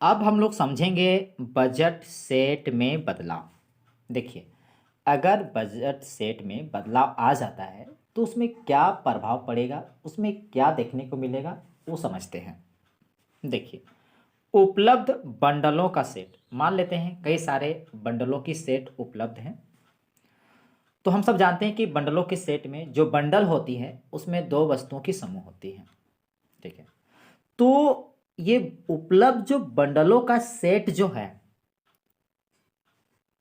अब हम लोग समझेंगे बजट सेट में बदलाव। देखिए, अगर बजट सेट में बदलाव आ जाता है तो उसमें क्या प्रभाव पड़ेगा, उसमें क्या देखने को मिलेगा, वो समझते हैं। देखिए, उपलब्ध बंडलों का सेट, मान लेते हैं कई सारे बंडलों की सेट उपलब्ध हैं। तो हम सब जानते हैं कि बंडलों के सेट में जो बंडल होती है उसमें दो वस्तुओं की समूह होती है। ठीक है, तो ये उपलब्ध जो बंडलों का सेट जो है,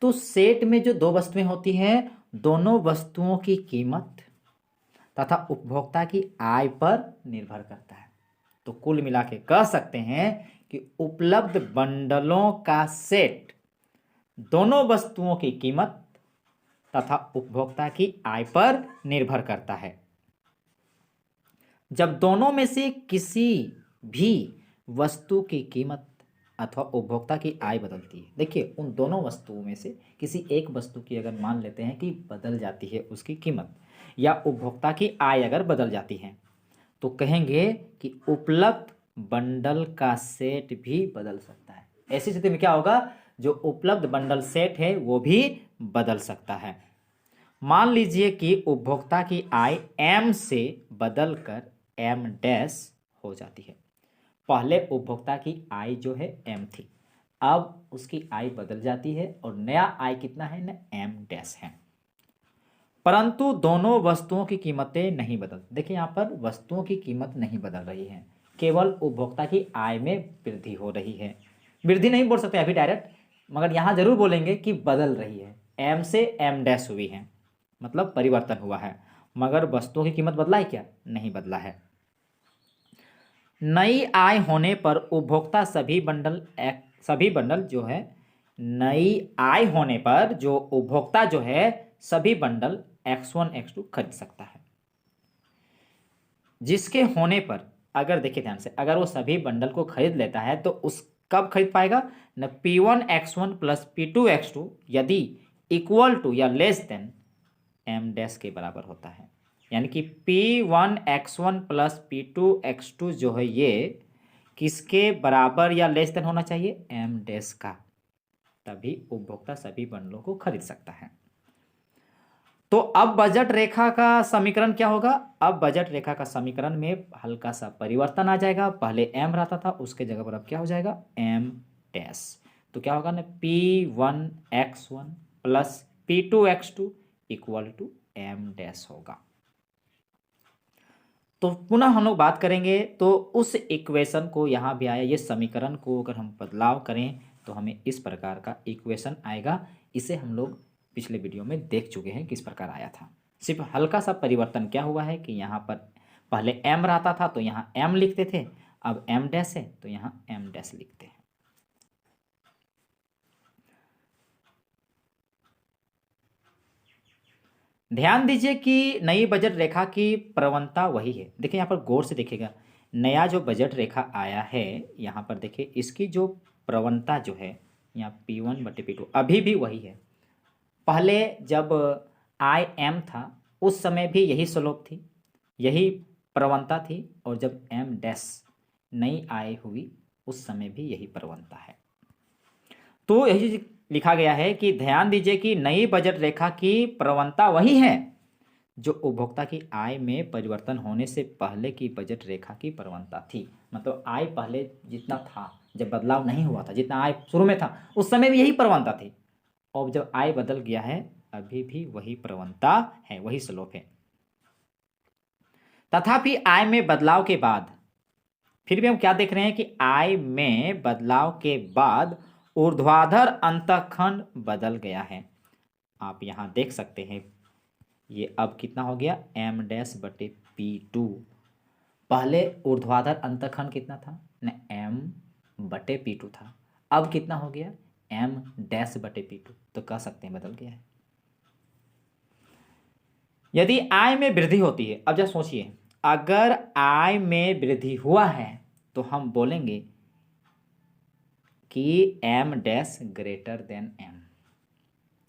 तो सेट में जो दो वस्तुएं होती हैं, दोनों वस्तुओं की कीमत तथा उपभोक्ता की आय पर निर्भर करता है। तो कुल मिला के कह सकते हैं कि उपलब्ध बंडलों का सेट दोनों वस्तुओं की कीमत तथा उपभोक्ता की आय पर निर्भर करता है। जब दोनों में से किसी भी वस्तु की कीमत अथवा उपभोक्ता की आय बदलती है, देखिए उन दोनों वस्तुओं में से किसी एक वस्तु की अगर मान लेते हैं कि बदल जाती है उसकी कीमत, या उपभोक्ता की आय अगर बदल जाती है, तो कहेंगे कि उपलब्ध बंडल का सेट भी बदल सकता है। ऐसी स्थिति में क्या होगा, जो उपलब्ध बंडल सेट है वो भी बदल सकता है। मान लीजिए कि उपभोक्ता की आय एम से बदलकर एम डैश हो जाती है। पहले उपभोक्ता की आय जो है एम थी, अब उसकी आय बदल जाती है और नया आय कितना है ना, एम डैश है। परंतु दोनों वस्तुओं की कीमतें नहीं बदल, देखिए यहाँ पर वस्तुओं की कीमत नहीं बदल रही है, केवल उपभोक्ता की आय में वृद्धि हो रही है। वृद्धि नहीं बोल सकते अभी डायरेक्ट, मगर यहाँ जरूर बोलेंगे कि बदल रही है। एम से एम डैश हुई है, मतलब परिवर्तन हुआ है, मगर वस्तुओं की कीमत बदला है क्या, नहीं बदला है। नई आय होने पर उपभोक्ता सभी बंडल जो है, नई आय होने पर जो उपभोक्ता जो है सभी बंडल X1 X2 खरीद सकता है। जिसके होने पर, अगर देखिए ध्यान से, अगर वो सभी बंडल को खरीद लेता है तो उस कब खरीद पाएगा न, P1 X1 plus P2 X2 यदि इक्वल टू या लेस देन एम डैश के बराबर होता है। यानी कि P1 X1 plus P2 X2 जो है ये किसके बराबर या लेस देन होना चाहिए, एम डैश का, तभी उपभोक्ता सभी बंडलों को खरीद सकता है। तो अब बजट रेखा का समीकरण क्या होगा, अब बजट रेखा का समीकरण में हल्का सा परिवर्तन आ जाएगा। पहले एम रहता था, उसके जगह पर अब क्या हो जाएगा, एम डैश। तो क्या होगा ना, P1 X1 plus P2 X2 equal to m dash होगा। तो पुनः हम लोग बात करेंगे, तो उस इक्वेशन को यहाँ भी आया, ये समीकरण को अगर हम बदलाव करें तो हमें इस प्रकार का इक्वेशन आएगा। इसे हम लोग पिछले वीडियो में देख चुके हैं किस प्रकार आया था। सिर्फ हल्का सा परिवर्तन क्या हुआ है कि यहाँ पर पहले एम रहता था तो यहाँ एम लिखते थे, अब एम डैश है तो यहाँ एम डैश लिखते हैं। ध्यान दीजिए कि नई बजट रेखा की प्रवणता वही है। देखिए यहाँ पर गौर से देखिएगा, नया जो बजट रेखा आया है यहाँ पर देखिए, इसकी जो प्रवणता जो है यहाँ P1/P2 अभी भी वही है। पहले जब आई एम था उस समय भी यही स्लोप थी, यही प्रवणता थी, और जब एम डैश नई आय हुई उस समय भी यही प्रवणता है। तो यही लिखा गया है कि ध्यान दीजिए कि नई बजट रेखा की प्रवणता वही है जो उपभोक्ता की आय में परिवर्तन होने से पहले की बजट रेखा की प्रवणता थी। मतलब आय पहले जितना था, जब बदलाव नहीं हुआ था, जितना आय शुरू में था उस समय भी यही प्रवणता थी, और जब आय बदल गया है अभी भी वही प्रवणता है, वही स्लोप है। तथापि आय में बदलाव के बाद फिर भी हम क्या देख रहे हैं कि आय में बदलाव के बाद ऊर्ध्वाधर अंतःखंड बदल गया है। आप यहां देख सकते हैं, ये अब कितना हो गया, एम डैश बटे P2। पहले ऊर्ध्वाधर अंतःखंड कितना था न, एम बटे P2 था, अब कितना हो गया, एम डैश बटे P2। तो कह सकते हैं बदल गया है। यदि आय में वृद्धि होती है, अब जरा सोचिए, अगर आय में वृद्धि हुआ है तो हम बोलेंगे कि m dash greater than m,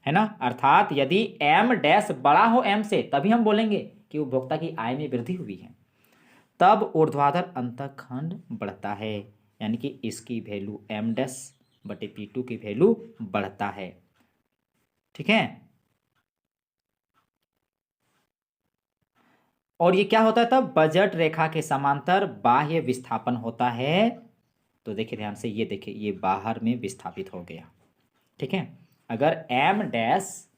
है ना। अर्थात यदि एम डैश बड़ा हो एम से तभी हम बोलेंगे कि उपभोक्ता की आय में वृद्धि हुई है, तब ऊर्ध्वाधर अंतःखंड बढ़ता है। यानी कि इसकी वैल्यू एम डैश बटे पी टू की वैल्यू बढ़ता है। ठीक है, और ये क्या होता है तब, बजट रेखा के समांतर बाह्य विस्थापन होता है। तो देखिए ध्यान से, ये देखिए ये बाहर में विस्थापित हो गया। ठीक है, अगर एम डैश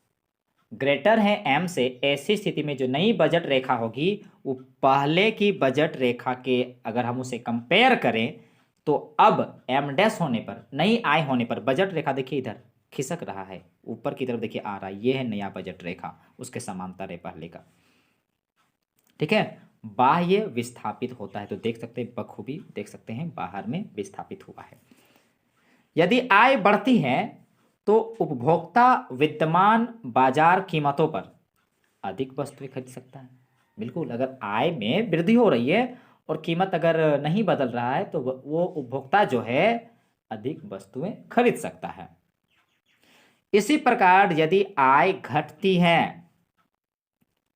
ग्रेटर है एम से, ऐसी स्थिति में जो नई बजट रेखा होगी वो पहले की बजट रेखा के अगर हम उसे कंपेयर करें तो अब एम डैश होने पर, नई आय होने पर, बजट रेखा देखिए इधर खिसक रहा है, ऊपर की तरफ देखिए आ रहा है, ये है नया बजट रेखा, उसके समांतर है पहले का। ठीक है, बाह्य विस्थापित होता है, तो देख सकते हैं बखूबी, देख सकते हैं बाहर में विस्थापित हुआ है। यदि आय बढ़ती है तो उपभोक्ता विद्यमान बाजार कीमतों पर अधिक वस्तुएं खरीद सकता है। बिल्कुल, अगर आय में वृद्धि हो रही है और कीमत अगर नहीं बदल रहा है तो वो उपभोक्ता जो है अधिक वस्तुएं खरीद सकता है। इसी प्रकार यदि आय घटती है,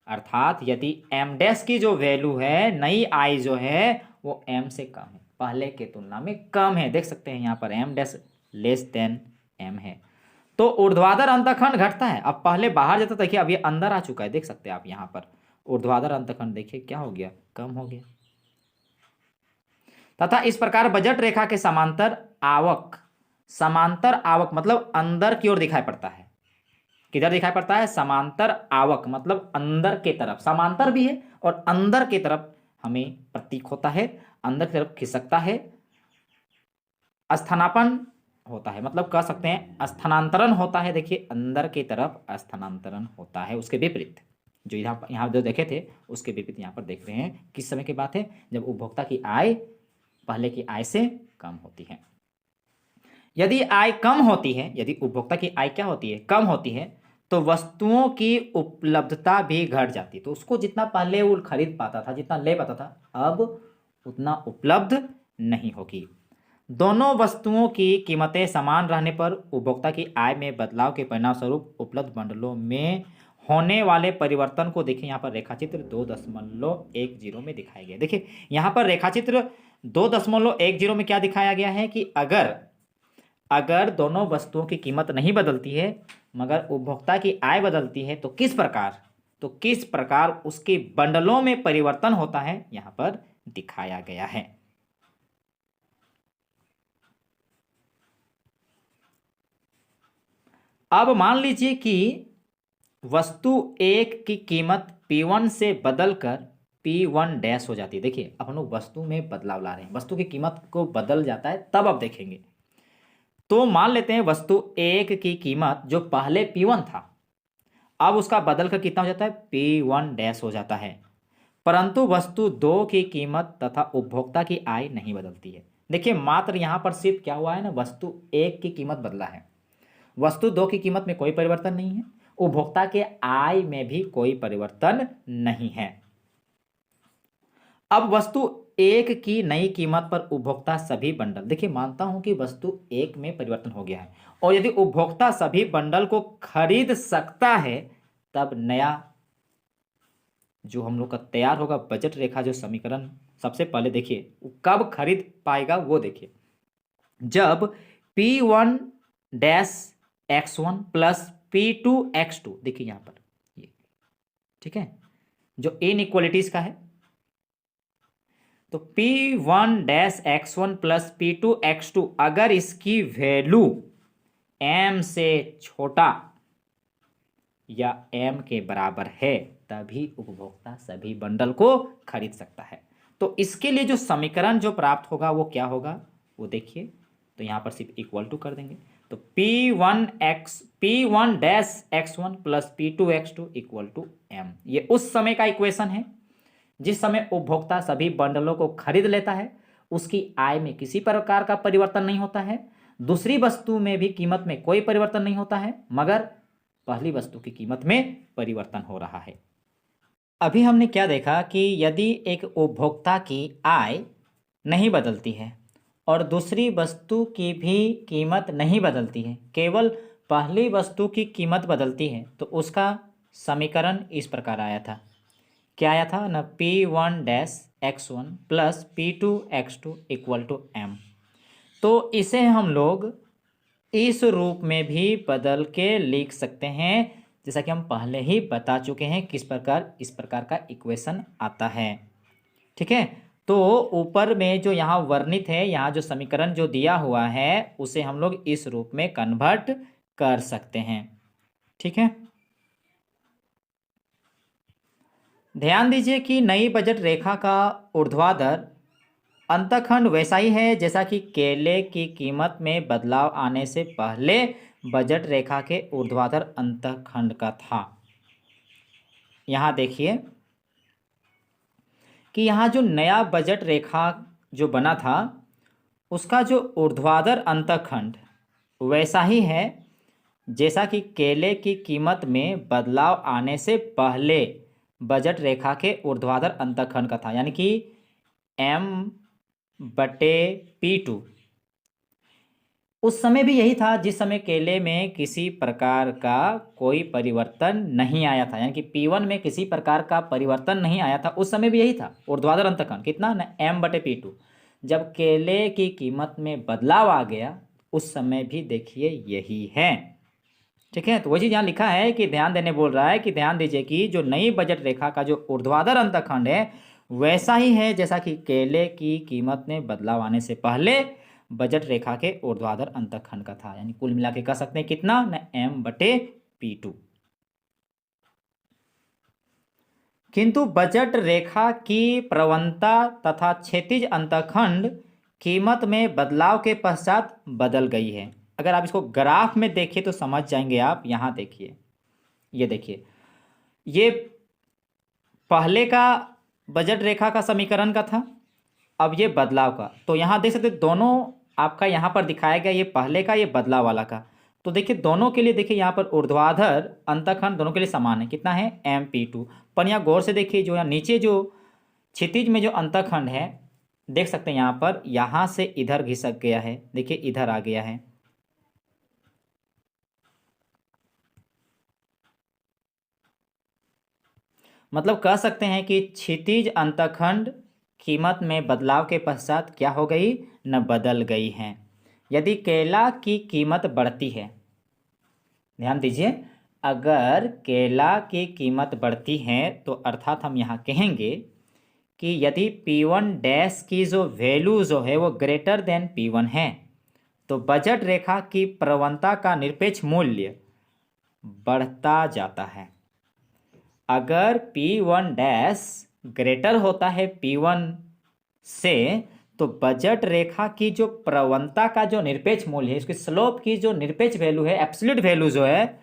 अर्थात यदि एम डैश की जो वैल्यू है, नई आय जो है वो एम से कम है, पहले के तुलना में कम है, देख सकते हैं यहाँ पर m dash less than m है, तो ऊर्ध्वाधर अंतखंड घटता है। अब पहले बाहर जाता, देखिए अब ये अंदर आ चुका है, देख सकते हैं आप यहाँ पर ऊर्ध्वाधर अंतखंड देखिए क्या हो गया, कम हो गया। तथा इस प्रकार बजट रेखा के समांतर आवक, समांतर आवक मतलब अंदर की ओर दिखाई पड़ता है। किधर दिखाई पड़ता है, समांतर आवक मतलब अंदर के तरफ, समांतर भी है और अंदर की तरफ हमें प्रतीक होता है, अंदर की तरफ खिसकता है। स्थानापन होता है, मतलब कह सकते हैं स्थानांतरण होता है, देखिए अंदर की तरफ स्थानांतरण होता है, उसके विपरीत जो यहाँ जो देखे थे उसके विपरीत यहाँ पर देख रहे हैं। किस समय की बात है, जब उपभोक्ता की आय पहले की आय से कम होती है। यदि आय कम होती है, यदि उपभोक्ता की आय क्या होती है, कम होती है, तो वस्तुओं की उपलब्धता भी घट जाती है। तो उसको जितना पहले वो खरीद पाता था, जितना ले पाता था, अब उतना उपलब्ध नहीं होगी। दोनों वस्तुओं की कीमतें समान रहने पर उपभोक्ता की आय में बदलाव के परिणाम स्वरूप उपलब्ध बंडलों में होने वाले परिवर्तन को देखिए, यहाँ पर रेखाचित्र 2.10 में दिखाया गया। देखिए यहाँ पर रेखाचित्र 2.10 में क्या दिखाया गया है कि अगर दोनों वस्तुओं की कीमत नहीं बदलती है मगर उपभोक्ता की आय बदलती है तो किस प्रकार उसके बंडलों में परिवर्तन होता है, यहां पर दिखाया गया है। अब मान लीजिए कि वस्तु एक की कीमत P1 से बदलकर P1 डैश हो जाती है। देखिए अब हम लोग वस्तु में बदलाव ला रहे हैं, वस्तु की कीमत को बदल जाता है तब आप देखेंगे। तो मान लेते हैं वस्तु एक की कीमत जो पहले P1 था, अब उसका बदल कर कितना हो जाता है, P1 डैश हो जाता है, परंतु वस्तु दो की कीमत तथा उपभोक्ता की आय नहीं बदलती है। देखिए मात्र यहां पर सिर्फ क्या हुआ है ना, वस्तु एक की कीमत बदला है, वस्तु दो की कीमत में कोई परिवर्तन नहीं है, उपभोक्ता के आय में भी कोई परिवर्तन नहीं है। अब वस्तु एक की नई कीमत पर उपभोक्ता सभी बंडल, देखिए मानता हूं कि वस्तु एक में परिवर्तन हो गया है और यदि उपभोक्ता सभी बंडल को खरीद सकता है तब नया जो हम लोग का तैयार होगा बजट रेखा जो समीकरण, सबसे पहले देखिए कब खरीद पाएगा वो देखिए, जब P1 dash X1 plus P2 X2, देखिए यहां पर ये, ठीक है, जो इनइक्वालिटीज का है, तो P1 dash X1 plus P2 X2 अगर इसकी वैल्यू M से छोटा या M के बराबर है तभी उपभोक्ता सभी बंडल को खरीद सकता है। तो इसके लिए जो समीकरण जो प्राप्त होगा वो क्या होगा वो देखिए, तो यहां पर सिर्फ इक्वल टू कर देंगे, तो P1 dash X1 plus P2 X2 equal to M। ये उस समय का इक्वेशन है जिस समय उपभोक्ता सभी बंडलों को खरीद लेता है, उसकी आय में किसी प्रकार का परिवर्तन नहीं होता है, दूसरी वस्तु में भी कीमत में कोई परिवर्तन नहीं होता है, मगर पहली वस्तु की कीमत में परिवर्तन हो रहा है। अभी हमने क्या देखा कि यदि एक उपभोक्ता की आय नहीं बदलती है और दूसरी वस्तु की भी कीमत नहीं बदलती है, केवल पहली वस्तु की कीमत बदलती है, तो उसका समीकरण इस प्रकार आया था, क्या आया था ना, P1 dash X1 plus P2 X2 equal to M। तो इसे हम लोग इस रूप में भी बदल के लिख सकते हैं, जैसा कि हम पहले ही बता चुके हैं किस प्रकार इस प्रकार का इक्वेशन आता है। ठीक है, तो ऊपर में जो यहाँ वर्णित है, यहाँ जो समीकरण जो दिया हुआ है उसे हम लोग इस रूप में कन्वर्ट कर सकते हैं। ठीक है, ध्यान दीजिए कि नई बजट रेखा का ऊर्ध्वाधर अंतखंड वैसा ही है जैसा कि केले की कीमत में बदलाव आने से पहले बजट रेखा के ऊर्ध्वाधर अंतखंड का था। यहाँ देखिए कि यहाँ जो नया बजट रेखा जो बना था उसका जो ऊर्ध्वाधर अंतखंड वैसा ही है जैसा कि केले की कीमत में बदलाव आने से पहले बजट रेखा के ऊर्ध्वाधर अंतखंड का था, यानी कि M/P2। उस समय भी यही था जिस समय केले में किसी प्रकार का कोई परिवर्तन नहीं आया था, यानी कि P1 में किसी प्रकार का परिवर्तन नहीं आया था, उस समय भी यही था ऊर्ध्वाधर अंतखंड कितना ना M/P2। जब केले की कीमत में बदलाव आ गया उस समय भी देखिए यही है। ठीक है, तो वही चीज यहाँ लिखा है कि ध्यान देने बोल रहा है कि ध्यान दीजिए कि जो नई बजट रेखा का जो ऊर्ध्वाधर अंतखंड है वैसा ही है जैसा कि केले की कीमत में बदलाव आने से पहले बजट रेखा के ऊर्ध्वाधर अंतखंड का था, यानी कुल मिला के कह सकते हैं कितना न M/P2। किंतु बजट रेखा की प्रवणता तथा क्षैतिज अंतखंड कीमत में बदलाव के पश्चात बदल गई है। अगर आप इसको ग्राफ में देखिए तो समझ जाएंगे आप। यहाँ देखिए, ये देखिए, ये पहले का बजट रेखा का समीकरण का था, अब ये बदलाव का। तो यहाँ देख सकते दोनों आपका यहाँ पर दिखाया गया, ये पहले का, ये बदलाव वाला का। तो देखिए दोनों के लिए देखिए यहाँ पर ऊर्ध्वाधर अंतखंड दोनों के लिए समान है, कितना है M/P2। पर यहाँ गौर से देखिए जो यहाँ नीचे जो क्षितिज में जो अंतखंड है देख सकते हैं यहाँ पर, यहाँ से इधर घिसक गया है, देखिए इधर आ गया है। मतलब कह सकते हैं कि क्षितिज अंतखंड कीमत में बदलाव के पश्चात क्या हो गई न बदल गई है। यदि केला की कीमत बढ़ती है, ध्यान दीजिए, अगर केला की कीमत बढ़ती है तो अर्थात हम यहाँ कहेंगे कि यदि P1 डैश की जो वैल्यू जो है वो ग्रेटर देन P1 है तो बजट रेखा की प्रवणता का निरपेक्ष मूल्य बढ़ता जाता है। अगर P1 डैश ग्रेटर होता है P1 से तो बजट रेखा की जो प्रवणता का जो निरपेक्ष मूल्य है, इसकी स्लोप की जो निरपेक्ष वैल्यू है, एब्सोल्यूट वैल्यू जो है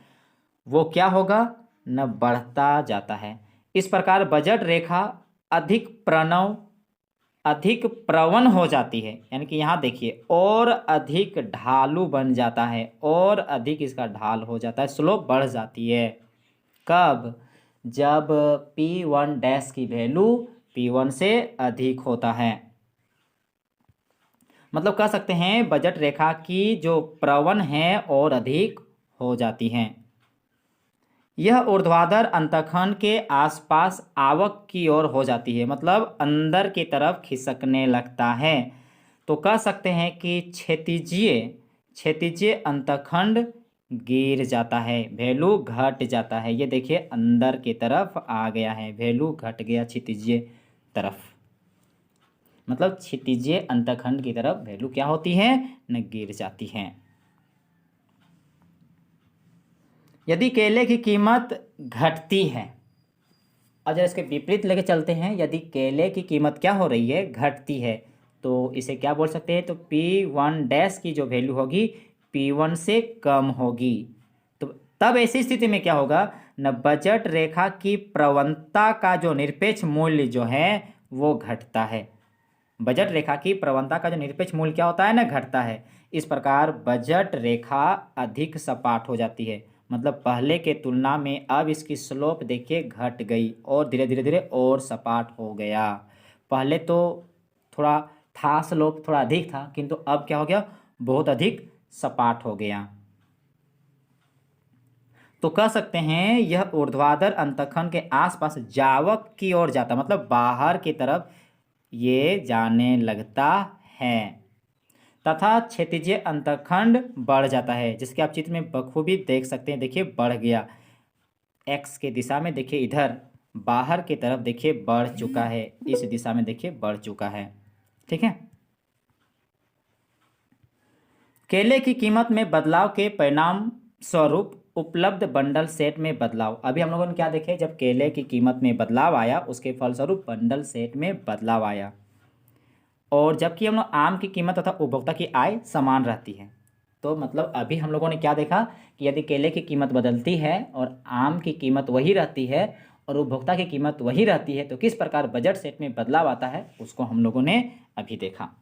वो क्या होगा न बढ़ता जाता है। इस प्रकार बजट रेखा अधिक प्रवण हो जाती है, यानी कि यहाँ देखिए और अधिक ढालू बन जाता है, और अधिक इसका ढाल हो जाता है, स्लोप बढ़ जाती है। कब? जब P1 डैश की वैल्यू P1 से अधिक होता है। मतलब कह सकते हैं बजट रेखा की जो प्रवण है और अधिक हो जाती हैं। यह ऊर्ध्वाधर अंतखंड के आसपास आवक की ओर हो जाती है, मतलब अंदर की तरफ खिसकने लगता है। तो कह सकते हैं कि क्षैतिजीय अंतखंड गिर जाता है, वैल्यू घट जाता है। ये देखिए अंदर की तरफ आ गया है, वैल्यू घट गया क्षैतिजीय तरफ, मतलब क्षैतिजीय अंतखंड की तरफ वैल्यू क्या होती है न गिर जाती है। यदि केले की कीमत घटती है, अगर इसके विपरीत लेके चलते हैं, यदि केले की कीमत क्या हो रही है घटती है, तो इसे क्या बोल सकते हैं, तो P1 डैश की जो वैल्यू होगी P1 से कम होगी। तो तब ऐसी स्थिति में क्या होगा न बजट रेखा की प्रवणता का जो निरपेक्ष मूल्य जो है वो घटता है। बजट रेखा की प्रवणता का जो निरपेक्ष मूल्य क्या होता है ना घटता है। इस प्रकार बजट रेखा अधिक सपाट हो जाती है, मतलब पहले के तुलना में अब इसकी स्लोप देखिए घट गई और धीरे धीरे और सपाट हो गया। पहले तो थोड़ा था, स्लोप थोड़ा अधिक था, किंतु अब क्या हो गया बहुत अधिक सपाट हो गया। तो कह सकते हैं यह ऊर्ध्वाधर अंतखंड के आसपास जावक की ओर जाता, मतलब बाहर की तरफ ये जाने लगता है। तथा क्षैतिज अंतखंड बढ़ जाता है, जिसके आप चित्र में बखूबी देख सकते हैं। देखिए बढ़ गया, एक्स के दिशा में देखिए इधर बाहर की तरफ देखिए बढ़ चुका है, इस दिशा में देखिए बढ़ चुका है। ठीक है। केले की कीमत में बदलाव के परिणाम स्वरूप उपलब्ध बंडल सेट में बदलाव। अभी हम लोगों ने क्या देखे, जब केले की कीमत में बदलाव आया उसके फलस्वरूप बंडल सेट में बदलाव आया। और जबकि हम लोग आम की कीमत तथा उपभोक्ता की आय समान रहती है। तो मतलब अभी हम लोगों ने क्या देखा कि यदि केले की कीमत बदलती है और आम की कीमत वही रहती है और उपभोक्ता की कीमत वही रहती है, तो किस प्रकार बजट सेट में बदलाव आता है उसको हम लोगों ने अभी देखा।